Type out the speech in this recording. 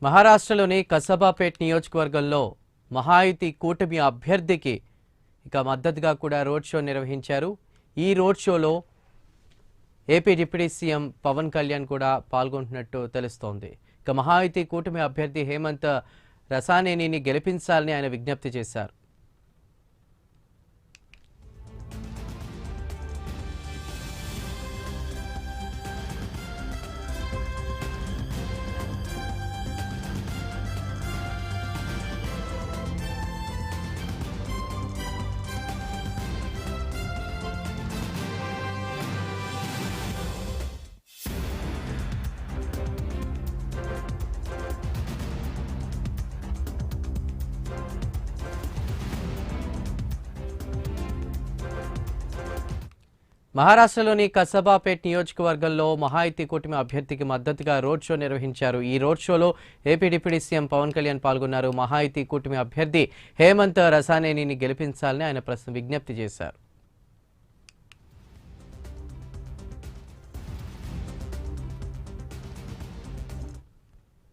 మహారాష్ట్రలోని కసబాపేట్ నియోజకవర్గంలో మహాయుతి కూటమి అభ్యర్థికి మద్దతుగా కూడా రోడ్ షో నిర్వహించారు. ఈ రోడ్ షోలో AP deputy CM Pavan Kalyan కూడా పాల్గొంటున్నట్టు తెలుస్తోంది. మహాయుతి కూటమి అభ్యర్థి హేమంత్ రసానేనిని గెలిపించాలని ఆయన విజ్ఞప్తి చేశారు. మహారాష్ట్రలోని కసబాపేట్ నియోజకవర్గంలో మహాయుతి కూటమి అభ్యర్థికి మద్దతుగా రోడ్ షో నిర్వహించారు. ఈ రోడ్ షోలో AP deputy CM Pavan Kalyan పాల్గొన్నారు. మహాయుతి కూటమి అభ్యర్థి హేమంత్ రసానేనిని గెలిపించాలని ఆయన విజ్ఞప్తి చేశారు.